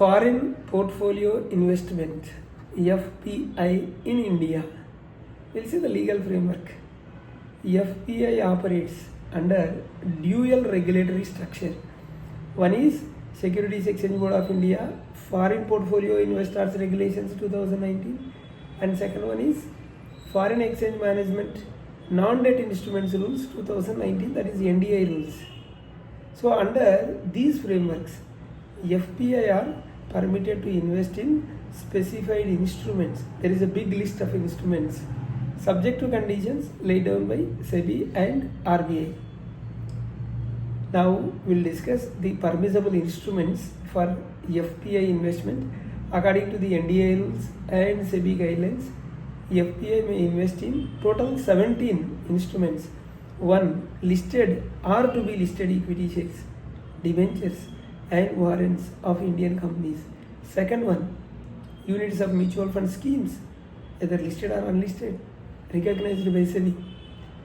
Foreign Portfolio Investment FPI in India. We'll see the legal framework. FPI operates under dual regulatory structure. One is Securities Exchange Board of India Foreign Portfolio Investors Regulations 2019, and second one is Foreign Exchange Management Non-Debt Instruments Rules 2019, that is NDI rules. So under these frameworks, FPI are permitted to invest in specified instruments. There is a big list of instruments subject to conditions laid down by SEBI and RBI. Now we'll discuss the permissible instruments for FPI investment. According to the NDI rules and SEBI guidelines, FPI may invest in total 17 instruments. 1. Listed or to be listed equity shares, debentures and warrants of Indian companies. Second one, units of mutual fund schemes, either listed or unlisted, recognized by SEBI.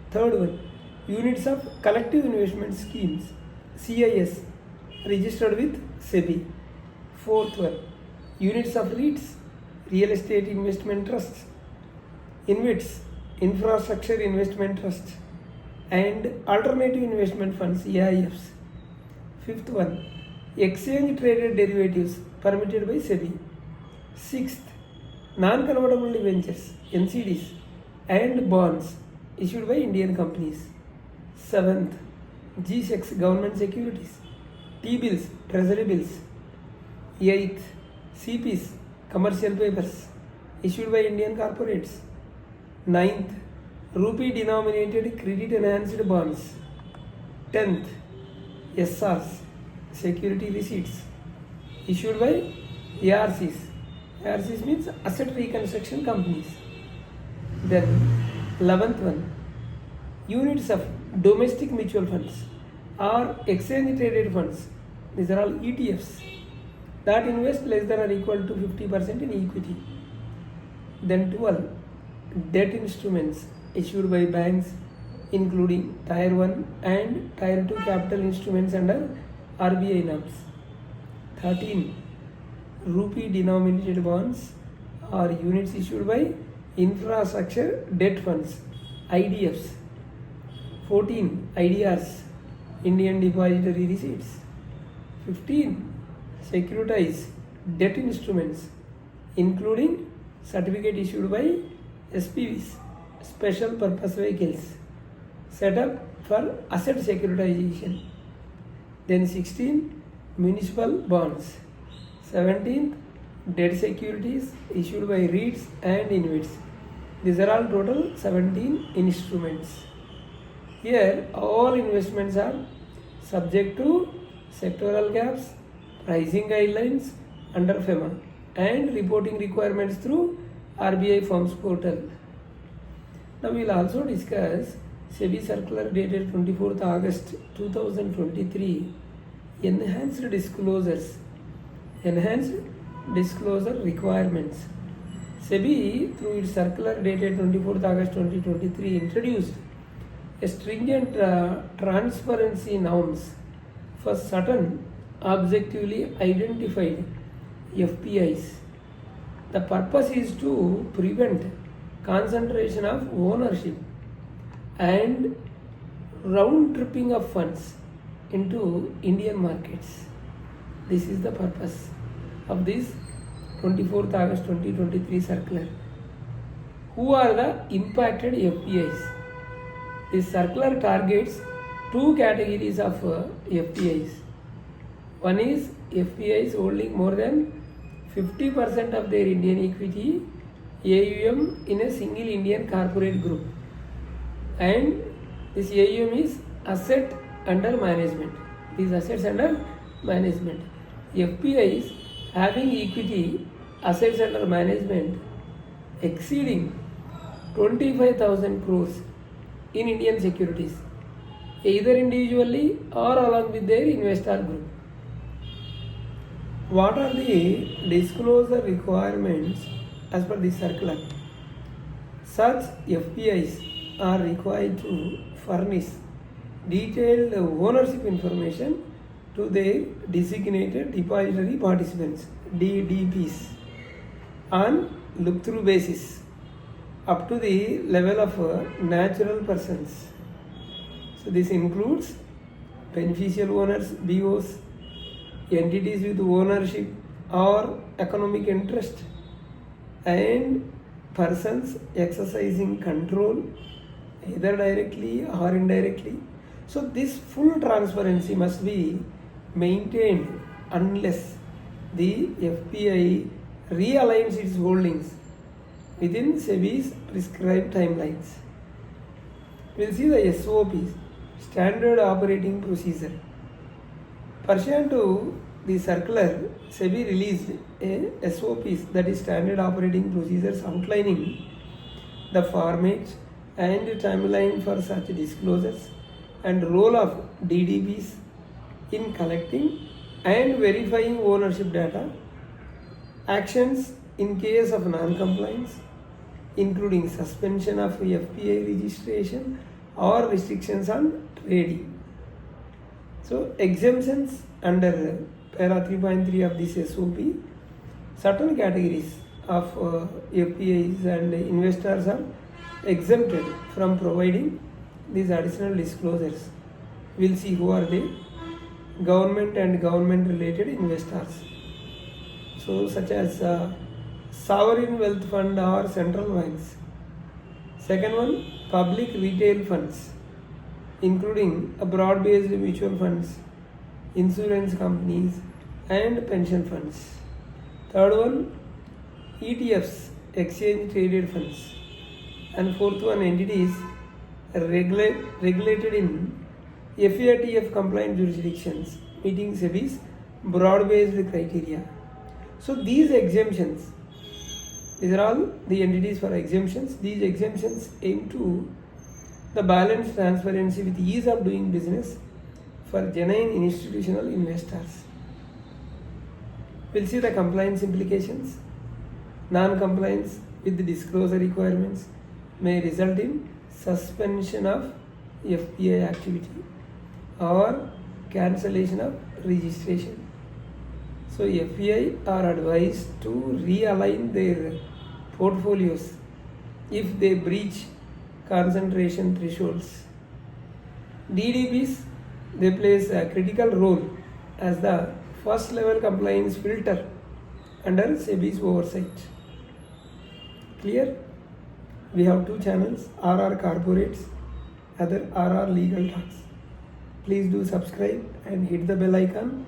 Third one, units of collective investment schemes, CIS, registered with SEBI. Fourth one, units of REITs, real estate investment trusts, InvITs, infrastructure investment trusts, and alternative investment funds, AIFs. Fifth one, exchange traded derivatives permitted by SEBI. Sixth, non-convertible debentures, NCDs, and bonds issued by Indian companies. Seventh, G-Secs, government securities, T-bills, treasury bills. Eighth, CPs, commercial papers issued by Indian corporates. Ninth, rupee denominated credit enhanced bonds. 10th, SRs, security receipts issued by ARCs. ARCs means asset reconstruction companies. Then 11th one, units of domestic mutual funds or exchange traded funds. These are all ETFs that invest less than or equal to 50% in equity. Then 12, debt instruments issued by banks including Tier 1 and Tier 2 capital instruments under RBI norms. 13, rupee denominated bonds or units issued by infrastructure debt funds, IDFs. 14, IDRs, Indian depository receipts. 15, securitized debt instruments including certificate issued by SPVs, special purpose vehicles set up for asset securitization. Then 16, municipal bonds. 17, debt securities issued by REITs and InvITs. These are all total 17 instruments. Here all investments are subject to sectoral gaps, pricing guidelines under FEMA, and reporting requirements through RBI Firms portal. Now we will also discuss SEBI circular dated 24th August 2023, enhanced disclosure requirements. SEBI, through its circular dated 24th August 2023, introduced a stringent transparency norms for certain objectively identified FPIs. The purpose is to prevent concentration of ownership and round tripping of funds into Indian markets. This is the purpose of this 24th August 2023 circular. Who are the impacted FPIs? This circular targets two categories of FPIs. One is FPIs holding more than 50% of their Indian equity AUM in a single Indian corporate group, and this AUM is asset under management. These assets under management. FPIs having equity assets under management exceeding 25,000 crores in Indian securities, either individually or along with their investor group. What are the disclosure requirements as per this circular? Such FPIs are required to furnish detailed ownership information to their designated depository participants DDPs on look-through basis up to the level of natural persons. So this includes beneficial owners BOs, entities with ownership or economic interest, and persons exercising control either directly or indirectly. So this full transparency must be maintained unless the FPI realigns its holdings within SEBI's prescribed timelines. We'll see the SOPs, Standard Operating Procedure. Pursuant to the circular, SEBI released a SOPs, that is Standard Operating Procedures, outlining the format and timeline for such disclosures and role of DDPs in collecting and verifying ownership data, actions in case of non-compliance, including suspension of FPI registration or restrictions on trading. So exemptions under para 3.3 of this SOP, certain categories of FPIs and investors are exempted from providing these additional disclosures. We'll see who are they. Government and government related investors. So such as sovereign wealth fund or central banks. Second one, public retail funds, including broad-based mutual funds, insurance companies, and pension funds. Third one, ETFs, exchange traded funds. And fourth one, entities regulated in FATF compliant jurisdictions, meeting SEBI's broad-based criteria. So these exemptions, these are all the entities for exemptions. These exemptions aim to the balanced transparency with ease of doing business for genuine institutional investors. We'll see the compliance implications. Non-compliance with the disclosure requirements may result in suspension of FPI activity or cancellation of registration. So FPI are advised to realign their portfolios if they breach concentration thresholds. DDPs, they plays a critical role as the first level compliance filter under SEBI's oversight. Clear? We have two channels, RR Corporates, other RR Legal Talks. Please do subscribe and hit the bell icon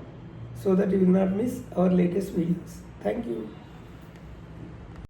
so that you will not miss our latest videos. Thank you.